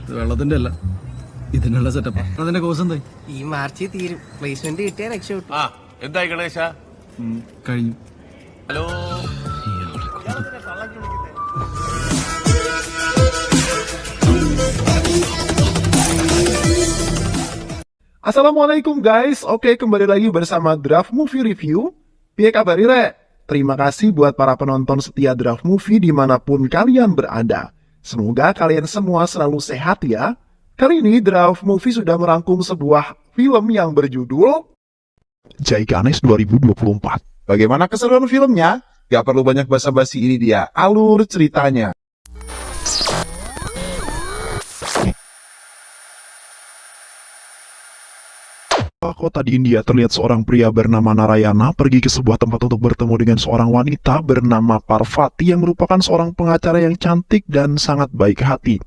വെള്ളത്തിന്റെ അല്ല, ഇതിനുള്ള സെറ്റപ്പ്. അതിന്റെ കോഴ്സ് എന്തായി? ഈ മാർച്ച് തീരും. പ്ലേസ്മെന്റ് കിട്ടിയാൽ രക്ഷപ്പെട്ടു. ആ എന്തായി ഗണേശ? കഴിഞ്ഞു. Hello. Assalamualaikum guys, oke kembali lagi bersama Draft Movie Review. Piye kabar Ire? Terima kasih buat para penonton setia Draft Movie dimanapun kalian berada. Semoga kalian semua selalu sehat ya. Kali ini Draft Movie sudah merangkum sebuah film yang berjudul Jai Ganesh 2024. Bagaimana keseruan filmnya? Gak perlu banyak basa-basi, ini dia alur ceritanya. Kota di India terlihat seorang pria bernama Narayana pergi ke sebuah tempat untuk bertemu dengan seorang wanita bernama Parvati yang merupakan seorang pengacara yang cantik dan sangat baik hati.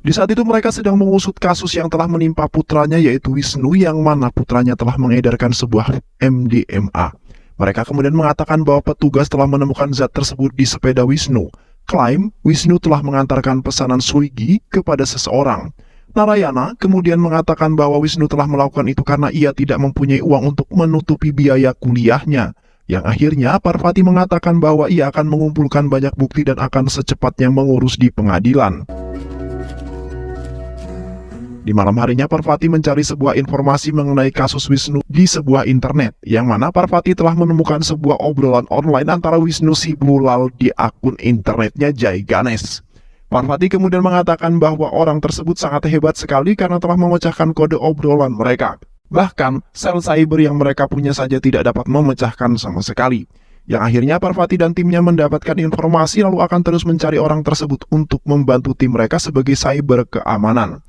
Di saat itu mereka sedang mengusut kasus yang telah menimpa putranya yaitu Wisnu, yang mana putranya telah mengedarkan sebuah MDMA. Mereka kemudian mengatakan bahwa petugas telah menemukan zat tersebut di sepeda Wisnu. Klaim Wisnu telah mengantarkan pesanan Swiggy kepada seseorang. Narayana kemudian mengatakan bahwa Wisnu telah melakukan itu karena ia tidak mempunyai uang untuk menutupi biaya kuliahnya. Yang akhirnya Parvati mengatakan bahwa ia akan mengumpulkan banyak bukti dan akan secepatnya mengurus di pengadilan. Di malam harinya Parvati mencari sebuah informasi mengenai kasus Wisnu di sebuah internet, yang mana Parvati telah menemukan sebuah obrolan online antara Wisnu si Bulal di akun internetnya Jai Ganesh. Parvati kemudian mengatakan bahwa orang tersebut sangat hebat sekali karena telah memecahkan kode obrolan mereka. Bahkan, sel cyber yang mereka punya saja tidak dapat memecahkan sama sekali. Yang akhirnya Parvati dan timnya mendapatkan informasi lalu akan terus mencari orang tersebut untuk membantu tim mereka sebagai cyber keamanan.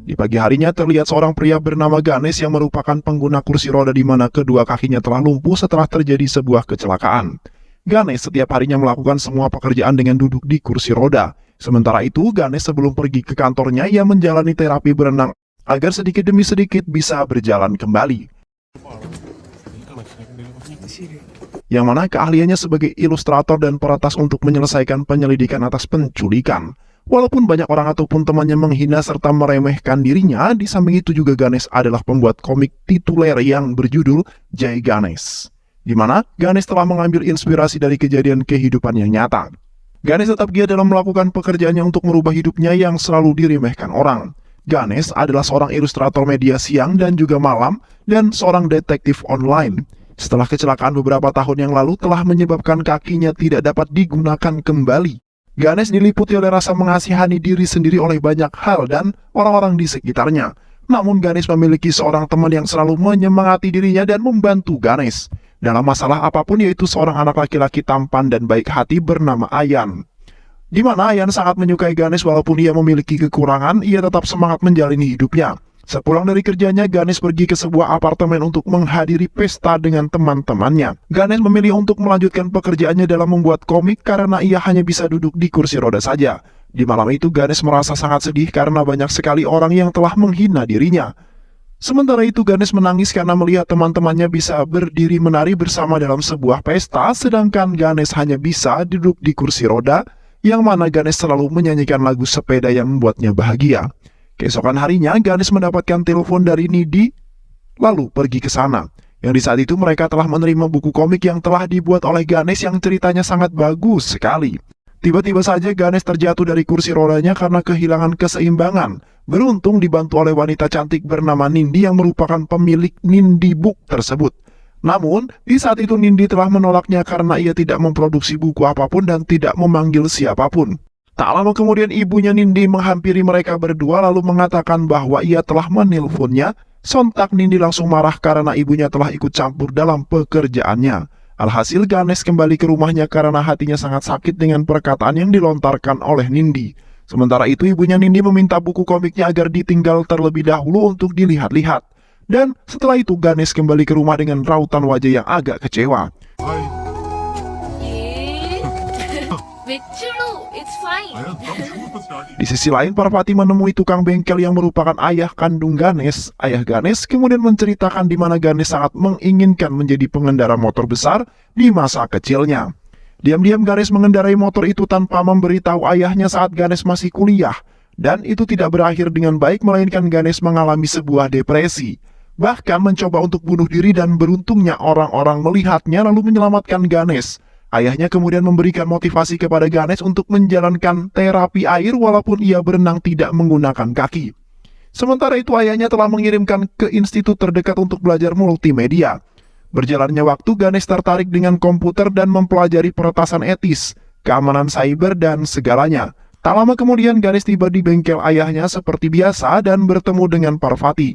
Di pagi harinya terlihat seorang pria bernama Ganesh yang merupakan pengguna kursi roda di mana kedua kakinya telah lumpuh setelah terjadi sebuah kecelakaan. Ganesh setiap harinya melakukan semua pekerjaan dengan duduk di kursi roda. Sementara itu, Ganesh sebelum pergi ke kantornya, ia menjalani terapi berenang agar sedikit demi sedikit bisa berjalan kembali. Yang mana keahliannya sebagai ilustrator dan peretas untuk menyelesaikan penyelidikan atas penculikan. Walaupun banyak orang ataupun temannya menghina serta meremehkan dirinya, di samping itu juga Ganesh adalah pembuat komik tituler yang berjudul Jai Ganesh, di mana Ganesh telah mengambil inspirasi dari kejadian kehidupan yang nyata. Ganesh tetap giat dalam melakukan pekerjaannya untuk merubah hidupnya yang selalu diremehkan orang. Ganesh adalah seorang ilustrator media siang dan juga malam, dan seorang detektif online. Setelah kecelakaan beberapa tahun yang lalu telah menyebabkan kakinya tidak dapat digunakan kembali. Ganesh diliputi oleh rasa mengasihani diri sendiri oleh banyak hal dan orang-orang di sekitarnya. Namun Ganesh memiliki seorang teman yang selalu menyemangati dirinya dan membantu Ganesh dalam masalah apapun, yaitu seorang anak laki-laki tampan dan baik hati bernama Ayan. Di mana Ayan sangat menyukai Ganesh walaupun ia memiliki kekurangan, ia tetap semangat menjalani hidupnya. Sepulang dari kerjanya, Ganesh pergi ke sebuah apartemen untuk menghadiri pesta dengan teman-temannya. Ganesh memilih untuk melanjutkan pekerjaannya dalam membuat komik karena ia hanya bisa duduk di kursi roda saja. Di malam itu Ganesh merasa sangat sedih karena banyak sekali orang yang telah menghina dirinya. Sementara itu Ganesh menangis karena melihat teman-temannya bisa berdiri menari bersama dalam sebuah pesta, sedangkan Ganesh hanya bisa duduk di kursi roda, yang mana Ganesh selalu menyanyikan lagu sepeda yang membuatnya bahagia. Keesokan harinya Ganesh mendapatkan telepon dari Nidhi, lalu pergi ke sana. Yang di saat itu mereka telah menerima buku komik yang telah dibuat oleh Ganesh yang ceritanya sangat bagus sekali. Tiba-tiba saja Ganesh terjatuh dari kursi rodanya karena kehilangan keseimbangan. Beruntung dibantu oleh wanita cantik bernama Nindi yang merupakan pemilik Nindi Book tersebut. Namun, di saat itu Nindi telah menolaknya karena ia tidak memproduksi buku apapun dan tidak memanggil siapapun. Tak lama kemudian ibunya Nindi menghampiri mereka berdua lalu mengatakan bahwa ia telah menelponnya. Sontak Nindi langsung marah karena ibunya telah ikut campur dalam pekerjaannya. Alhasil Ganesh kembali ke rumahnya karena hatinya sangat sakit dengan perkataan yang dilontarkan oleh Nindi. Sementara itu ibunya Nindi meminta buku komiknya agar ditinggal terlebih dahulu untuk dilihat-lihat. Dan setelah itu Ganesh kembali ke rumah dengan rautan wajah yang agak kecewa. Di sisi lain, Parvati menemui tukang bengkel yang merupakan ayah kandung Ganesh. Ayah Ganesh kemudian menceritakan di mana Ganesh sangat menginginkan menjadi pengendara motor besar di masa kecilnya. Diam-diam Ganesh mengendarai motor itu tanpa memberitahu ayahnya saat Ganesh masih kuliah. Dan itu tidak berakhir dengan baik, melainkan Ganesh mengalami sebuah depresi. Bahkan mencoba untuk bunuh diri dan beruntungnya orang-orang melihatnya lalu menyelamatkan Ganesh. Ayahnya kemudian memberikan motivasi kepada Ganesh untuk menjalankan terapi air walaupun ia berenang tidak menggunakan kaki. Sementara itu ayahnya telah mengirimkan ke institut terdekat untuk belajar multimedia. Berjalannya waktu, Ganesh tertarik dengan komputer dan mempelajari peretasan etis, keamanan cyber, dan segalanya. Tak lama kemudian Ganesh tiba di bengkel ayahnya seperti biasa dan bertemu dengan Parvati.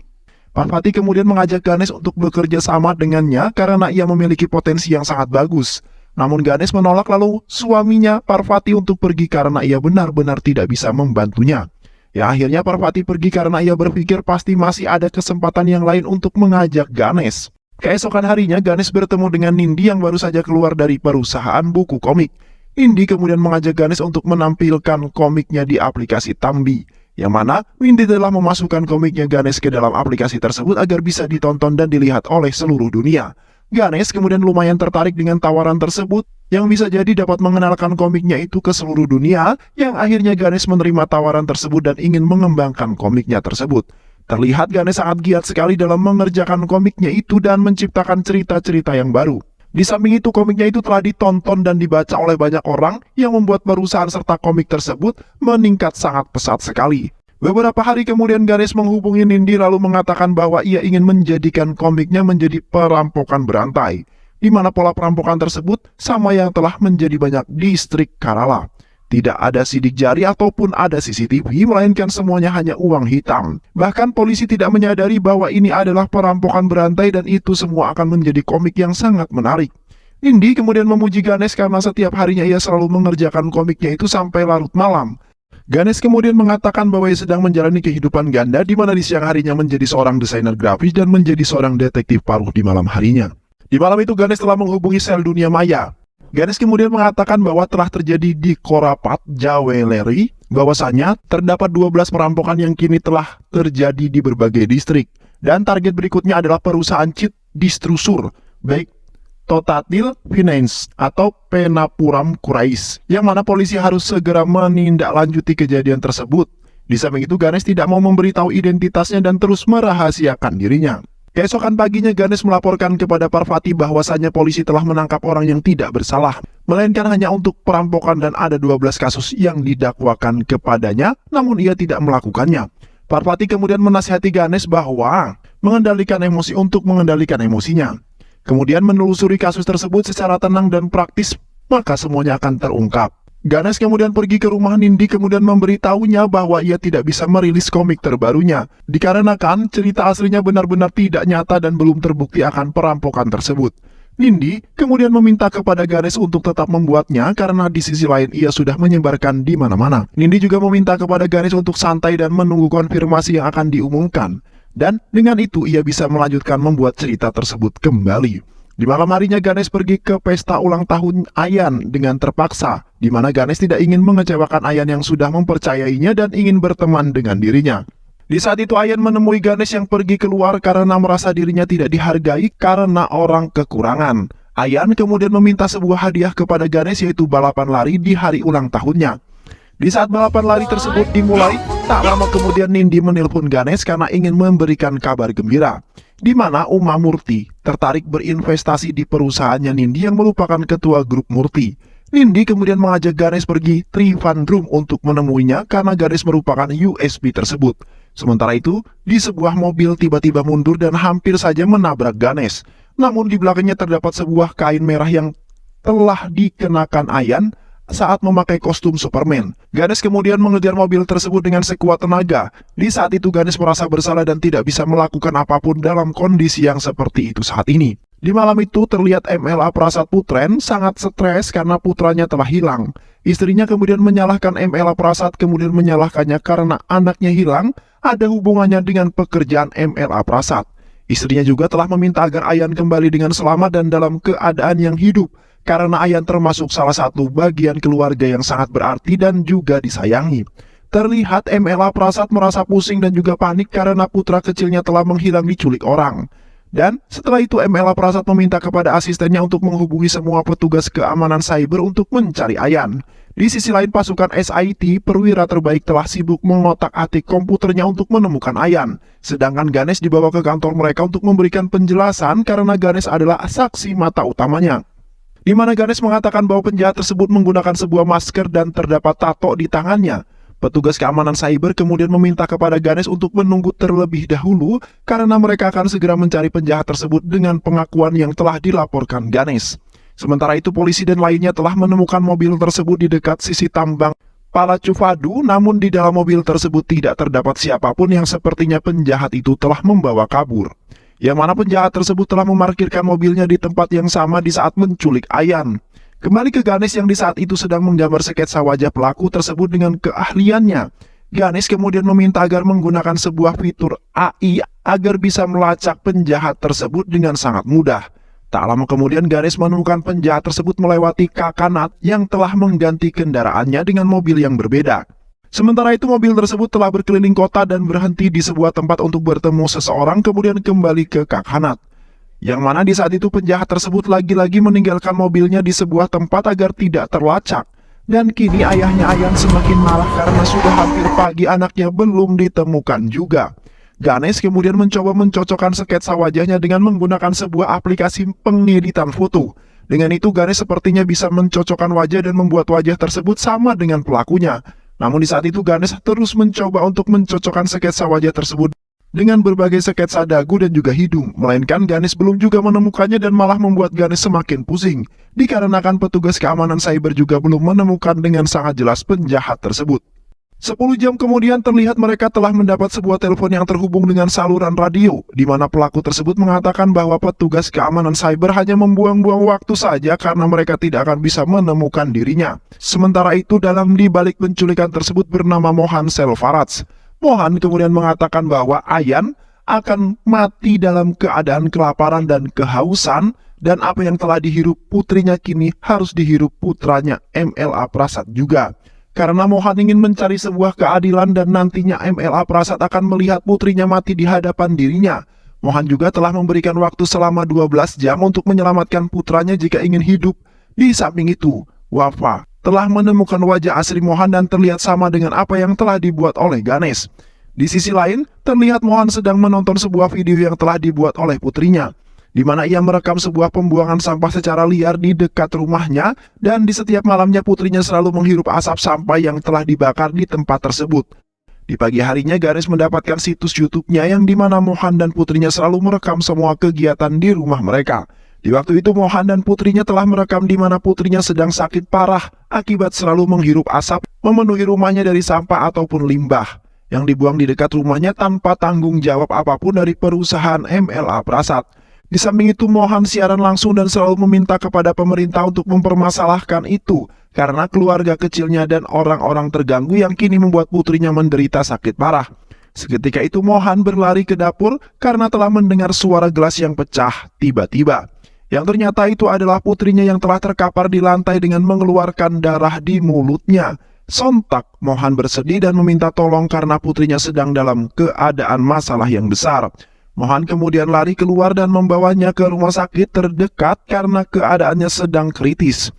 Parvati kemudian mengajak Ganesh untuk bekerja sama dengannya karena ia memiliki potensi yang sangat bagus. Namun Ganesh menolak lalu suaminya Parvati untuk pergi karena ia benar-benar tidak bisa membantunya. Ya akhirnya Parvati pergi karena ia berpikir pasti masih ada kesempatan yang lain untuk mengajak Ganesh. Keesokan harinya Ganesh bertemu dengan Nindi yang baru saja keluar dari perusahaan buku komik. Nindi kemudian mengajak Ganesh untuk menampilkan komiknya di aplikasi Tambi, yang mana Nindi telah memasukkan komiknya Ganesh ke dalam aplikasi tersebut agar bisa ditonton dan dilihat oleh seluruh dunia. Ganesh kemudian lumayan tertarik dengan tawaran tersebut, yang bisa jadi dapat mengenalkan komiknya itu ke seluruh dunia, yang akhirnya Ganesh menerima tawaran tersebut dan ingin mengembangkan komiknya tersebut. Terlihat Ganesh sangat giat sekali dalam mengerjakan komiknya itu dan menciptakan cerita-cerita yang baru. Di samping itu, komiknya itu telah ditonton dan dibaca oleh banyak orang yang membuat perusahaan serta komik tersebut meningkat sangat pesat sekali. Beberapa hari kemudian Ganesh menghubungi Nindi lalu mengatakan bahwa ia ingin menjadikan komiknya menjadi perampokan berantai, di mana pola perampokan tersebut sama yang telah menjadi banyak distrik Kerala. Tidak ada sidik jari ataupun ada CCTV, melainkan semuanya hanya uang hitam. Bahkan polisi tidak menyadari bahwa ini adalah perampokan berantai dan itu semua akan menjadi komik yang sangat menarik. Nindi kemudian memuji Ganesh karena setiap harinya ia selalu mengerjakan komiknya itu sampai larut malam. Ganesh kemudian mengatakan bahwa ia sedang menjalani kehidupan ganda di mana di siang harinya menjadi seorang desainer grafis dan menjadi seorang detektif paruh di malam harinya. Di malam itu Ganesh telah menghubungi sel dunia maya. Ganesh kemudian mengatakan bahwa telah terjadi di Korapat Jewelry, bahwasanya terdapat 12 perampokan yang kini telah terjadi di berbagai distrik. Dan target berikutnya adalah perusahaan cheat distrusur, baik Totatil Finance atau Penapuram Kurais, yang mana polisi harus segera menindaklanjuti kejadian tersebut. Di samping itu Ganesh tidak mau memberitahu identitasnya dan terus merahasiakan dirinya. Keesokan paginya Ganesh melaporkan kepada Parvati bahwasanya polisi telah menangkap orang yang tidak bersalah, melainkan hanya untuk perampokan dan ada 12 kasus yang didakwakan kepadanya, namun ia tidak melakukannya. Parvati kemudian menasihati Ganesh bahwa mengendalikan emosi untuk mengendalikan emosinya. Kemudian menelusuri kasus tersebut secara tenang dan praktis, maka semuanya akan terungkap. Ganesh kemudian pergi ke rumah Nindi kemudian memberitahunya bahwa ia tidak bisa merilis komik terbarunya, dikarenakan cerita aslinya benar-benar tidak nyata dan belum terbukti akan perampokan tersebut. Nindi kemudian meminta kepada Ganesh untuk tetap membuatnya karena di sisi lain ia sudah menyebarkan di mana-mana. Nindi juga meminta kepada Ganesh untuk santai dan menunggu konfirmasi yang akan diumumkan. Dan dengan itu ia bisa melanjutkan membuat cerita tersebut kembali. Di malam harinya Ganesh pergi ke pesta ulang tahun Ayan dengan terpaksa, di mana Ganesh tidak ingin mengecewakan Ayan yang sudah mempercayainya dan ingin berteman dengan dirinya. Di saat itu Ayan menemui Ganesh yang pergi keluar karena merasa dirinya tidak dihargai karena orang kekurangan. Ayan kemudian meminta sebuah hadiah kepada Ganesh, yaitu balapan lari di hari ulang tahunnya. Di saat balapan lari tersebut dimulai, tak lama kemudian Nindi menelpon Ganesh karena ingin memberikan kabar gembira, di mana Uma Murti tertarik berinvestasi di perusahaannya Nindi yang merupakan ketua grup Murti. Nindi kemudian mengajak Ganesh pergi Trivandrum untuk menemuinya karena Ganesh merupakan USB tersebut. Sementara itu, di sebuah mobil tiba-tiba mundur dan hampir saja menabrak Ganesh. Namun di belakangnya terdapat sebuah kain merah yang telah dikenakan Ayan saat memakai kostum Superman. Ganesh kemudian mengejar mobil tersebut dengan sekuat tenaga. Di saat itu Ganesh merasa bersalah dan tidak bisa melakukan apapun dalam kondisi yang seperti itu saat ini. Di malam itu terlihat MLA Prasad Putren sangat stres karena putranya telah hilang. Istrinya kemudian menyalahkan MLA Prasad kemudian menyalahkannya karena anaknya hilang ada hubungannya dengan pekerjaan MLA Prasad. Istrinya juga telah meminta agar Ayan kembali dengan selamat dan dalam keadaan yang hidup, karena Ayan termasuk salah satu bagian keluarga yang sangat berarti dan juga disayangi. Terlihat MLA Prasad merasa pusing dan juga panik karena putra kecilnya telah menghilang diculik orang. Dan setelah itu MLA Prasad meminta kepada asistennya untuk menghubungi semua petugas keamanan cyber untuk mencari Ayan. Di sisi lain, pasukan SIT, perwira terbaik, telah sibuk mengotak-atik komputernya untuk menemukan Ayan. Sedangkan Ganesh dibawa ke kantor mereka untuk memberikan penjelasan karena Ganesh adalah saksi mata utamanya. Di mana Ganesh mengatakan bahwa penjahat tersebut menggunakan sebuah masker dan terdapat tato di tangannya. Petugas keamanan cyber kemudian meminta kepada Ganesh untuk menunggu terlebih dahulu karena mereka akan segera mencari penjahat tersebut dengan pengakuan yang telah dilaporkan Ganesh. Sementara itu, polisi dan lainnya telah menemukan mobil tersebut di dekat sisi tambang Palachuvadu, namun di dalam mobil tersebut tidak terdapat siapapun yang sepertinya penjahat itu telah membawa kabur. Yang mana penjahat tersebut telah memarkirkan mobilnya di tempat yang sama di saat menculik Ayan. Kembali ke Ganesh yang di saat itu sedang menggambar sketsa wajah pelaku tersebut dengan keahliannya. Ganesh kemudian meminta agar menggunakan sebuah fitur AI agar bisa melacak penjahat tersebut dengan sangat mudah. Tak lama kemudian Ganesh menemukan penjahat tersebut melewati Kakanat yang telah mengganti kendaraannya dengan mobil yang berbeda. Sementara itu mobil tersebut telah berkeliling kota dan berhenti di sebuah tempat untuk bertemu seseorang kemudian kembali ke Kakanat. Yang mana di saat itu penjahat tersebut lagi-lagi meninggalkan mobilnya di sebuah tempat agar tidak terlacak. Dan kini ayahnya Ayan semakin marah karena sudah hampir pagi anaknya belum ditemukan juga. Ganesh kemudian mencoba mencocokkan sketsa wajahnya dengan menggunakan sebuah aplikasi pengeditan foto. Dengan itu Ganesh sepertinya bisa mencocokkan wajah dan membuat wajah tersebut sama dengan pelakunya. Namun di saat itu Ganesh terus mencoba untuk mencocokkan sketsa wajah tersebut dengan berbagai sketsa dagu dan juga hidung. Melainkan Ganesh belum juga menemukannya dan malah membuat Ganesh semakin pusing. Dikarenakan petugas keamanan cyber juga belum menemukan dengan sangat jelas penjahat tersebut. 10 jam kemudian terlihat mereka telah mendapat sebuah telepon yang terhubung dengan saluran radio, di mana pelaku tersebut mengatakan bahwa petugas keamanan cyber hanya membuang-buang waktu saja karena mereka tidak akan bisa menemukan dirinya. Sementara itu dalam dibalik penculikan tersebut bernama Mohan Selvaraj. Mohan kemudian mengatakan bahwa Ayan akan mati dalam keadaan kelaparan dan kehausan, dan apa yang telah dihirup putrinya kini harus dihirup putranya MLA Prasad juga. Karena Mohan ingin mencari sebuah keadilan dan nantinya MLA Prasad akan melihat putrinya mati di hadapan dirinya. Mohan juga telah memberikan waktu selama 12 jam untuk menyelamatkan putranya jika ingin hidup. Di samping itu, Wafa telah menemukan wajah asli Mohan dan terlihat sama dengan apa yang telah dibuat oleh Ganesh. Di sisi lain, terlihat Mohan sedang menonton sebuah video yang telah dibuat oleh putrinya, di mana ia merekam sebuah pembuangan sampah secara liar di dekat rumahnya, dan di setiap malamnya putrinya selalu menghirup asap sampah yang telah dibakar di tempat tersebut. Di pagi harinya Ganesh mendapatkan situs YouTube-nya yang di mana Mohan dan putrinya selalu merekam semua kegiatan di rumah mereka. Di waktu itu Mohan dan putrinya telah merekam di mana putrinya sedang sakit parah akibat selalu menghirup asap memenuhi rumahnya dari sampah ataupun limbah yang dibuang di dekat rumahnya tanpa tanggung jawab apapun dari perusahaan MLA Prasad. Di samping itu Mohan siaran langsung dan selalu meminta kepada pemerintah untuk mempermasalahkan itu karena keluarga kecilnya dan orang-orang terganggu yang kini membuat putrinya menderita sakit parah. Seketika itu Mohan berlari ke dapur karena telah mendengar suara gelas yang pecah tiba-tiba. Yang ternyata itu adalah putrinya yang telah terkapar di lantai dengan mengeluarkan darah di mulutnya. Sontak Mohan bersedih dan meminta tolong karena putrinya sedang dalam keadaan masalah yang besar. Mohan kemudian lari keluar dan membawanya ke rumah sakit terdekat karena keadaannya sedang kritis.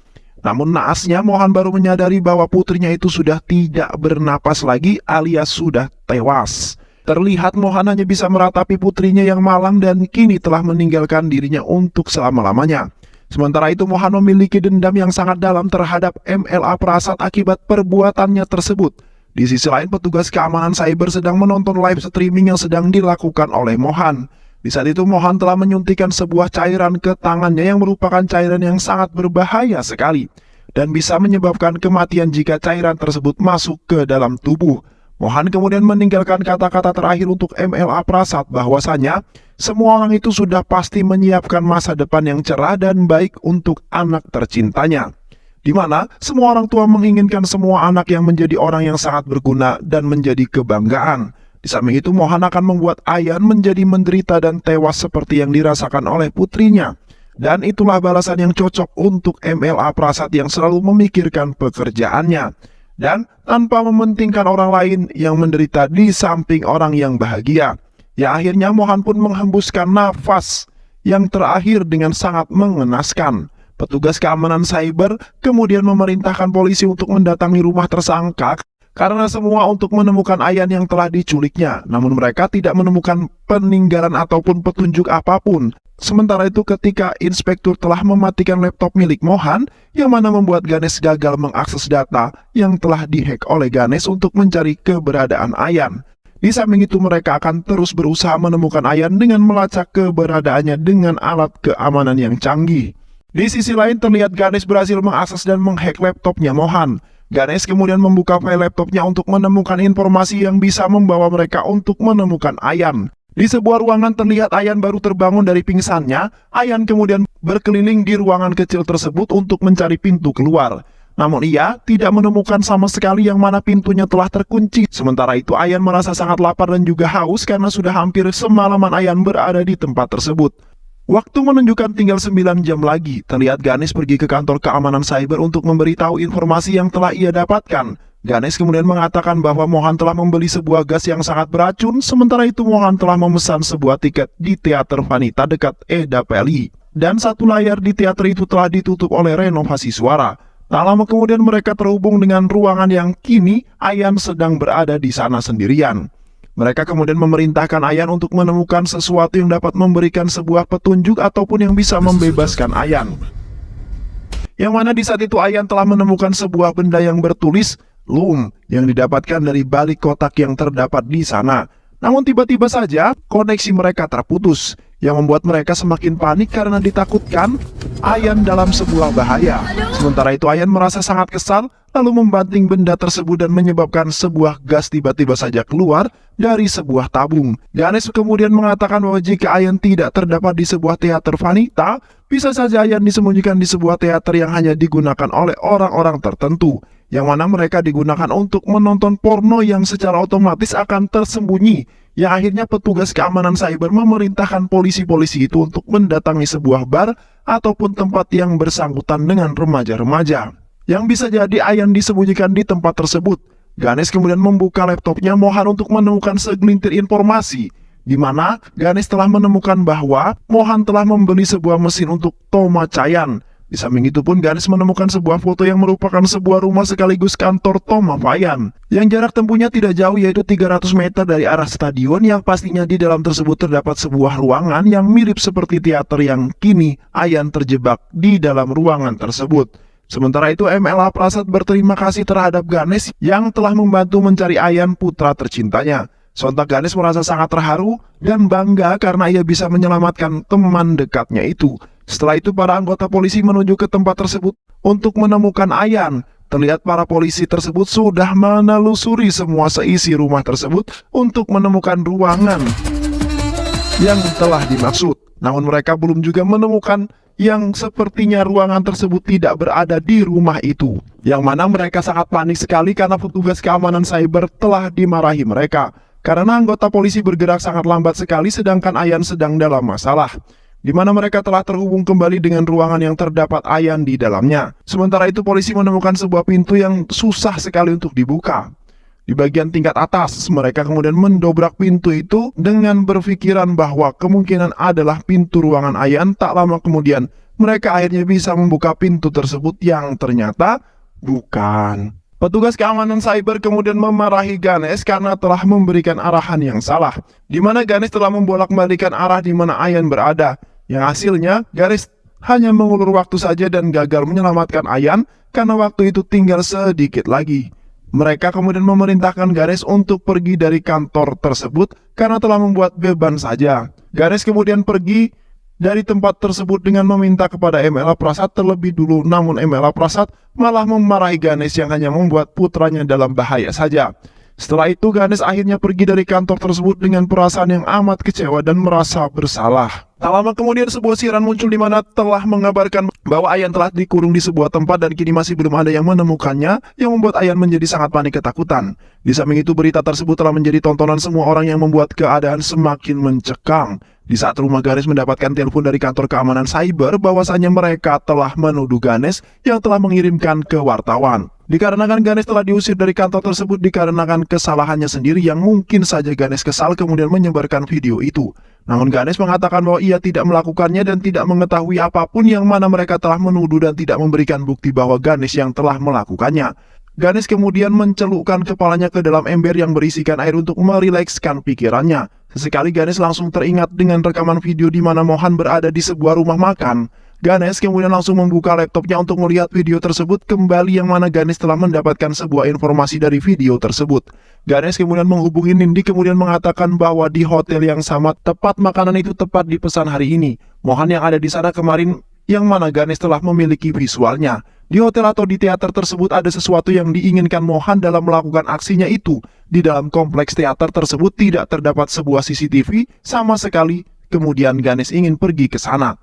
Namun naasnya Mohan baru menyadari bahwa putrinya itu sudah tidak bernapas lagi alias sudah tewas. Terlihat Mohan hanya bisa meratapi putrinya yang malang dan kini telah meninggalkan dirinya untuk selama-lamanya. Sementara itu Mohan memiliki dendam yang sangat dalam terhadap MLA Prasad akibat perbuatannya tersebut. Di sisi lain, petugas keamanan cyber sedang menonton live streaming yang sedang dilakukan oleh Mohan. Di saat itu Mohan telah menyuntikkan sebuah cairan ke tangannya yang merupakan cairan yang sangat berbahaya sekali dan bisa menyebabkan kematian jika cairan tersebut masuk ke dalam tubuh. Mohan kemudian meninggalkan kata-kata terakhir untuk MLA Prasad bahwasanya semua orang itu sudah pasti menyiapkan masa depan yang cerah dan baik untuk anak tercintanya, di mana semua orang tua menginginkan semua anak yang menjadi orang yang sangat berguna dan menjadi kebanggaan. Di samping itu Mohan akan membuat Ayan menjadi menderita dan tewas seperti yang dirasakan oleh putrinya. Dan itulah balasan yang cocok untuk MLA Prasad yang selalu memikirkan pekerjaannya dan tanpa mementingkan orang lain yang menderita di samping orang yang bahagia. Ya akhirnya Mohan pun menghembuskan nafas yang terakhir dengan sangat mengenaskan. Petugas keamanan cyber kemudian memerintahkan polisi untuk mendatangi rumah tersangka karena semua untuk menemukan Ayan yang telah diculiknya. Namun mereka tidak menemukan peninggalan ataupun petunjuk apapun. Sementara itu ketika inspektur telah mematikan laptop milik Mohan, yang mana membuat Ganesh gagal mengakses data yang telah dihack oleh Ganesh untuk mencari keberadaan Ayan. Di samping itu mereka akan terus berusaha menemukan Ayan dengan melacak keberadaannya dengan alat keamanan yang canggih. Di sisi lain terlihat Ganesh berhasil mengakses dan menghack laptopnya Mohan. Ganesh kemudian membuka file laptopnya untuk menemukan informasi yang bisa membawa mereka untuk menemukan Ayan. Di sebuah ruangan terlihat Ayan baru terbangun dari pingsannya. Ayan kemudian berkeliling di ruangan kecil tersebut untuk mencari pintu keluar. Namun ia tidak menemukan sama sekali yang mana pintunya telah terkunci. Sementara itu Ayan merasa sangat lapar dan juga haus karena sudah hampir semalaman Ayan berada di tempat tersebut. Waktu menunjukkan tinggal 9 jam lagi, terlihat Ganesh pergi ke kantor keamanan cyber untuk memberitahu informasi yang telah ia dapatkan. Ganesh kemudian mengatakan bahwa Mohan telah membeli sebuah gas yang sangat beracun, sementara itu Mohan telah memesan sebuah tiket di teater wanita dekat Edapally. Dan satu layar di teater itu telah ditutup oleh renovasi suara. Tak lama kemudian mereka terhubung dengan ruangan yang kini Ayan sedang berada di sana sendirian. Mereka kemudian memerintahkan Ayan untuk menemukan sesuatu yang dapat memberikan sebuah petunjuk ataupun yang bisa membebaskan Ayan. Yang mana di saat itu Ayan telah menemukan sebuah benda yang bertulis Loom yang didapatkan dari balik kotak yang terdapat di sana. Namun tiba-tiba saja koneksi mereka terputus, yang membuat mereka semakin panik karena ditakutkan Ayan dalam sebuah bahaya. Sementara itu Ayan merasa sangat kesal, lalu membanting benda tersebut dan menyebabkan sebuah gas tiba-tiba saja keluar dari sebuah tabung. Ganesh kemudian mengatakan bahwa jika Ayan tidak terdapat di sebuah teater wanita, bisa saja Ayan disembunyikan di sebuah teater yang hanya digunakan oleh orang-orang tertentu, yang mana mereka digunakan untuk menonton porno yang secara otomatis akan tersembunyi. Yang akhirnya petugas keamanan cyber memerintahkan polisi-polisi itu untuk mendatangi sebuah bar ataupun tempat yang bersangkutan dengan remaja-remaja, yang bisa jadi Ayan disembunyikan di tempat tersebut. Ganesh kemudian membuka laptopnya Mohan untuk menemukan segelintir informasi, di mana Ganesh telah menemukan bahwa Mohan telah membeli sebuah mesin untuk Toma Chayan. Di samping itu pun Ganesh menemukan sebuah foto yang merupakan sebuah rumah sekaligus kantor Toma Chayan, yang jarak tempuhnya tidak jauh yaitu 300 meter dari arah stadion, yang pastinya di dalam tersebut terdapat sebuah ruangan yang mirip seperti teater yang kini Ayan terjebak di dalam ruangan tersebut. Sementara itu MLA Prasad berterima kasih terhadap Ganesh yang telah membantu mencari Ayan, putra tercintanya. Sontak Ganesh merasa sangat terharu dan bangga karena ia bisa menyelamatkan teman dekatnya itu. Setelah itu para anggota polisi menuju ke tempat tersebut untuk menemukan Ayan. Terlihat para polisi tersebut sudah menelusuri semua seisi rumah tersebut untuk menemukan ruangan yang telah dimaksud. Namun mereka belum juga menemukan yang sepertinya ruangan tersebut tidak berada di rumah itu. Yang mana mereka sangat panik sekali karena petugas keamanan cyber telah dimarahi mereka, karena anggota polisi bergerak sangat lambat sekali sedangkan Ayan sedang dalam masalah, di mana mereka telah terhubung kembali dengan ruangan yang terdapat Ayan di dalamnya. Sementara itu polisi menemukan sebuah pintu yang susah sekali untuk dibuka. Di bagian tingkat atas, mereka kemudian mendobrak pintu itu dengan berpikiran bahwa kemungkinan adalah pintu ruangan Ayan. Tak lama kemudian, mereka akhirnya bisa membuka pintu tersebut yang ternyata bukan. Petugas keamanan cyber kemudian memarahi Ganesh karena telah memberikan arahan yang salah, di mana Ganesh telah membolak-balikan arah di mana Ayan berada. Yang hasilnya, Ganesh hanya mengulur waktu saja dan gagal menyelamatkan Ayan karena waktu itu tinggal sedikit lagi. Mereka kemudian memerintahkan Ganesh untuk pergi dari kantor tersebut karena telah membuat beban saja. Ganesh kemudian pergi dari tempat tersebut dengan meminta kepada MLA Prasad terlebih dulu, namun MLA Prasad malah memarahi Ganesh yang hanya membuat putranya dalam bahaya saja. Setelah itu Ganesh akhirnya pergi dari kantor tersebut dengan perasaan yang amat kecewa dan merasa bersalah. Tak lama kemudian sebuah siaran muncul di mana telah mengabarkan bahwa Ayan telah dikurung di sebuah tempat dan kini masih belum ada yang menemukannya, yang membuat Ayan menjadi sangat panik ketakutan. Di samping itu berita tersebut telah menjadi tontonan semua orang yang membuat keadaan semakin mencekam. Di saat rumah Ganesh mendapatkan telepon dari kantor keamanan cyber bahwasanya mereka telah menuduh Ganesh yang telah mengirimkan ke wartawan. Dikarenakan Ganesh telah diusir dari kantor tersebut dikarenakan kesalahannya sendiri yang mungkin saja Ganesh kesal kemudian menyebarkan video itu. Namun Ganesh mengatakan bahwa ia tidak melakukannya dan tidak mengetahui apapun yang mana mereka telah menuduh dan tidak memberikan bukti bahwa Ganesh yang telah melakukannya. Ganesh kemudian mencelupkan kepalanya ke dalam ember yang berisikan air untuk merilekskan pikirannya. Sesekali Ganesh langsung teringat dengan rekaman video di mana Mohan berada di sebuah rumah makan. Ganesh kemudian langsung membuka laptopnya untuk melihat video tersebut kembali yang mana Ganesh telah mendapatkan sebuah informasi dari video tersebut. Ganesh kemudian menghubungi Nindi kemudian mengatakan bahwa di hotel yang sama tepat makanan itu tepat dipesan hari ini. Mohan yang ada di sana kemarin yang mana Ganesh telah memiliki visualnya. Di hotel atau di teater tersebut ada sesuatu yang diinginkan Mohan dalam melakukan aksinya itu. Di dalam kompleks teater tersebut tidak terdapat sebuah CCTV sama sekali. Kemudian Ganesh ingin pergi ke sana.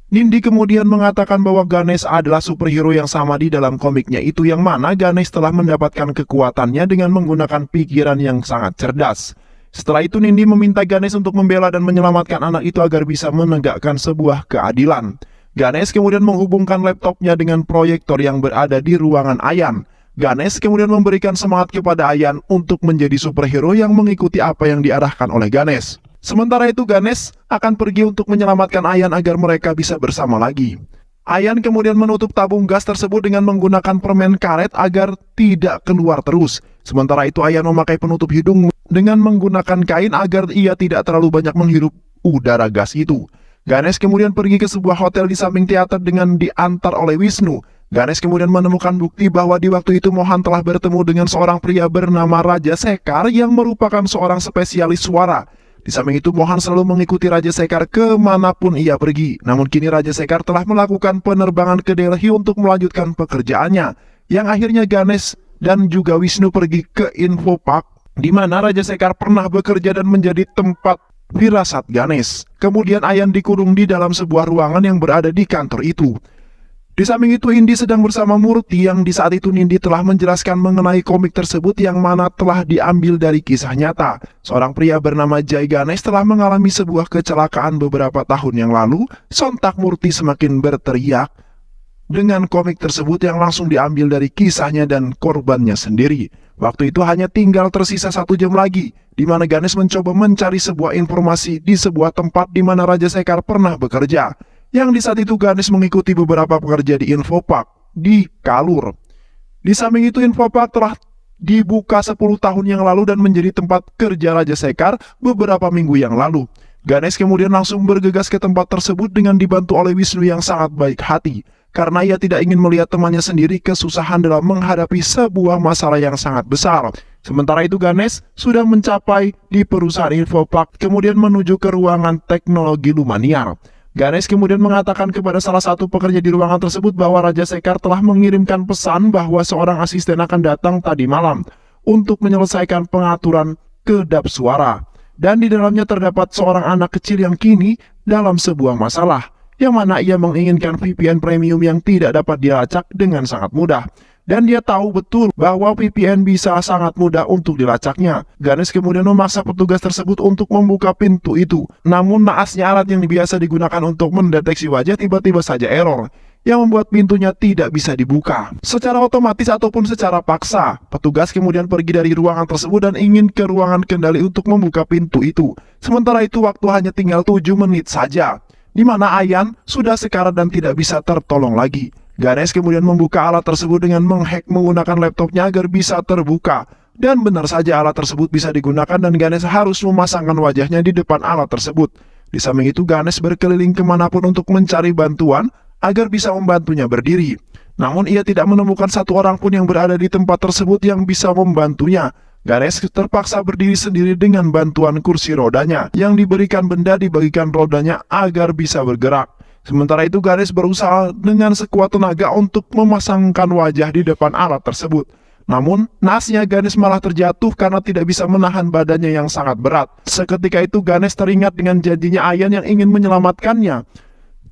Nindi kemudian mengatakan bahwa Ganesh adalah superhero yang sama di dalam komiknya itu yang mana Ganesh telah mendapatkan kekuatannya dengan menggunakan pikiran yang sangat cerdas. Setelah itu Nindi meminta Ganesh untuk membela dan menyelamatkan anak itu agar bisa menegakkan sebuah keadilan. Ganesh kemudian menghubungkan laptopnya dengan proyektor yang berada di ruangan Ayan. Ganesh kemudian memberikan semangat kepada Ayan untuk menjadi superhero yang mengikuti apa yang diarahkan oleh Ganesh. Sementara itu Ganesh akan pergi untuk menyelamatkan Ayan agar mereka bisa bersama lagi. Ayan kemudian menutup tabung gas tersebut dengan menggunakan permen karet agar tidak keluar terus. Sementara itu Ayan memakai penutup hidung dengan menggunakan kain agar ia tidak terlalu banyak menghirup udara gas itu. Ganesh kemudian pergi ke sebuah hotel di samping teater dengan diantar oleh Wisnu. Ganesh kemudian menemukan bukti bahwa di waktu itu Mohan telah bertemu dengan seorang pria bernama Raja Sekar yang merupakan seorang spesialis suara. Di samping itu Mohan selalu mengikuti Raja Sekar kemanapun ia pergi. Namun kini Raja Sekar telah melakukan penerbangan ke Delhi untuk melanjutkan pekerjaannya. Yang akhirnya Ganesh dan juga Wisnu pergi ke Info Park, di mana Raja Sekar pernah bekerja dan menjadi tempat firasat Ganesh. Kemudian Ayan dikurung di dalam sebuah ruangan yang berada di kantor itu. Di samping itu Indi sedang bersama Murti yang di saat itu Nindi telah menjelaskan mengenai komik tersebut yang mana telah diambil dari kisah nyata. Seorang pria bernama Jai Ganesh telah mengalami sebuah kecelakaan beberapa tahun yang lalu. Sontak Murti semakin berteriak dengan komik tersebut yang langsung diambil dari kisahnya dan korbannya sendiri. Waktu itu hanya tinggal tersisa 1 jam lagi, di mana Ganesh mencoba mencari sebuah informasi di sebuah tempat di mana Raja Sekar pernah bekerja. Yang di saat itu Ganesh mengikuti beberapa pekerja di Info Park di Kalur. Di samping itu Info Park telah dibuka 10 tahun yang lalu dan menjadi tempat kerja Raja Sekar beberapa minggu yang lalu. Ganesh kemudian langsung bergegas ke tempat tersebut dengan dibantu oleh Wisnu yang sangat baik hati. Karena ia tidak ingin melihat temannya sendiri kesusahan dalam menghadapi sebuah masalah yang sangat besar. Sementara itu Ganesh sudah mencapai di perusahaan Info Park kemudian menuju ke ruangan teknologi Lumaniar. Ganesh kemudian mengatakan kepada salah satu pekerja di ruangan tersebut bahwa Raja Sekar telah mengirimkan pesan bahwa seorang asisten akan datang tadi malam untuk menyelesaikan pengaturan kedap suara. Dan di dalamnya terdapat seorang anak kecil yang kini dalam sebuah masalah, yang mana ia menginginkan VPN premium yang tidak dapat dilacak dengan sangat mudah. Dan dia tahu betul bahwa VPN bisa sangat mudah untuk dilacaknya. Ganesh kemudian memaksa petugas tersebut untuk membuka pintu itu. Namun naasnya alat yang biasa digunakan untuk mendeteksi wajah tiba-tiba saja error, yang membuat pintunya tidak bisa dibuka. Secara otomatis ataupun secara paksa, petugas kemudian pergi dari ruangan tersebut dan ingin ke ruangan kendali untuk membuka pintu itu. Sementara itu waktu hanya tinggal 7 menit saja, di mana Ayan sudah sekarat dan tidak bisa tertolong lagi. Ganesh kemudian membuka alat tersebut dengan menghack menggunakan laptopnya agar bisa terbuka. Dan benar saja alat tersebut bisa digunakan dan Ganesh harus memasangkan wajahnya di depan alat tersebut. Di samping itu Ganesh berkeliling kemanapun untuk mencari bantuan agar bisa membantunya berdiri. Namun ia tidak menemukan satu orang pun yang berada di tempat tersebut yang bisa membantunya. Ganesh terpaksa berdiri sendiri dengan bantuan kursi rodanya, yang diberikan benda dibagikan rodanya agar bisa bergerak. Sementara itu Ganesh berusaha dengan sekuat tenaga untuk memasangkan wajah di depan alat tersebut. Namun, naasnya Ganesh malah terjatuh karena tidak bisa menahan badannya yang sangat berat. Seketika itu Ganesh teringat dengan janjinya Ayan yang ingin menyelamatkannya.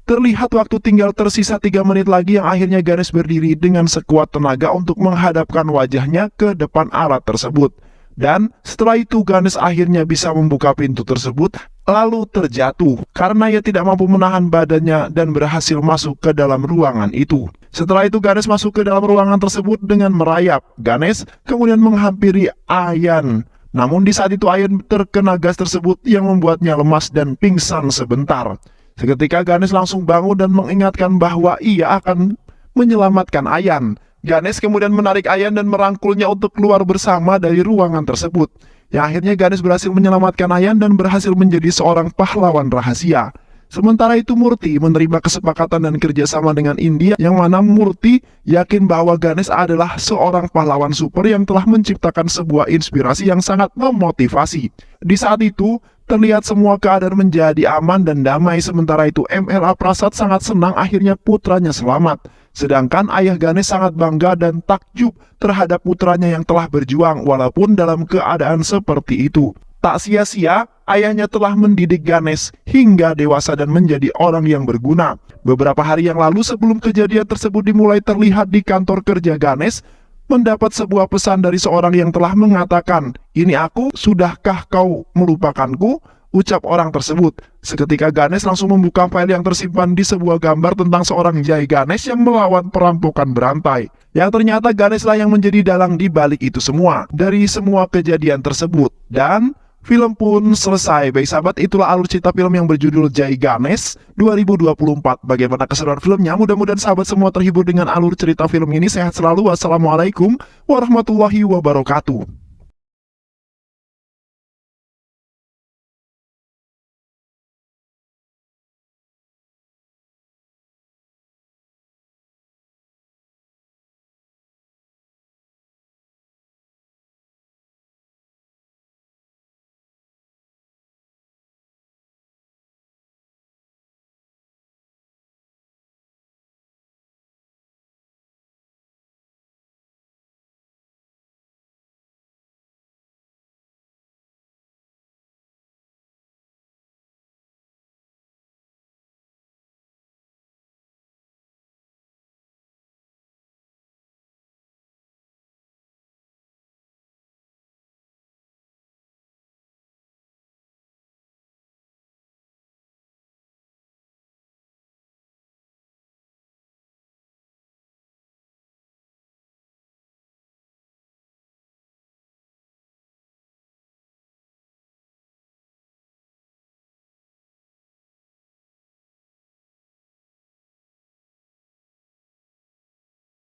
Terlihat waktu tinggal tersisa 3 menit lagi yang akhirnya Ganesh berdiri dengan sekuat tenaga untuk menghadapkan wajahnya ke depan alat tersebut. Dan setelah itu Ganesh akhirnya bisa membuka pintu tersebut, lalu terjatuh karena ia tidak mampu menahan badannya dan berhasil masuk ke dalam ruangan itu. Setelah itu Ganesh masuk ke dalam ruangan tersebut dengan merayap. Ganesh kemudian menghampiri Ayan. Namun di saat itu Ayan terkena gas tersebut yang membuatnya lemas dan pingsan sebentar. Seketika Ganesh langsung bangun dan mengingatkan bahwa ia akan menyelamatkan Ayan. Ganesh kemudian menarik Ayan dan merangkulnya untuk keluar bersama dari ruangan tersebut. Yang akhirnya Ganesh berhasil menyelamatkan Ayan dan berhasil menjadi seorang pahlawan rahasia. Sementara itu Murti menerima kesepakatan dan kerjasama dengan India, yang mana Murti yakin bahwa Ganesh adalah seorang pahlawan super yang telah menciptakan sebuah inspirasi yang sangat memotivasi. Di saat itu terlihat semua keadaan menjadi aman dan damai. Sementara itu MLA Prasad sangat senang akhirnya putranya selamat. Sedangkan ayah Ganesh sangat bangga dan takjub terhadap putranya yang telah berjuang walaupun dalam keadaan seperti itu. Tak sia-sia, ayahnya telah mendidik Ganesh hingga dewasa dan menjadi orang yang berguna. Beberapa hari yang lalu sebelum kejadian tersebut dimulai, terlihat di kantor kerja Ganesh mendapat sebuah pesan dari seorang yang telah mengatakan, "Ini aku, sudahkah kau melupakanku?" ucap orang tersebut. Seketika Ganesh langsung membuka file yang tersimpan di sebuah gambar tentang seorang Jai Ganesh yang melawan perampokan berantai. Yang ternyata Ganesh lah yang menjadi dalang di balik itu semua, dari semua kejadian tersebut. Dan film pun selesai. Baik sahabat, itulah alur cerita film yang berjudul Jai Ganesh 2024. Bagaimana keseruan filmnya? Mudah-mudahan sahabat semua terhibur dengan alur cerita film ini. Sehat selalu. Wassalamualaikum warahmatullahi wabarakatuh.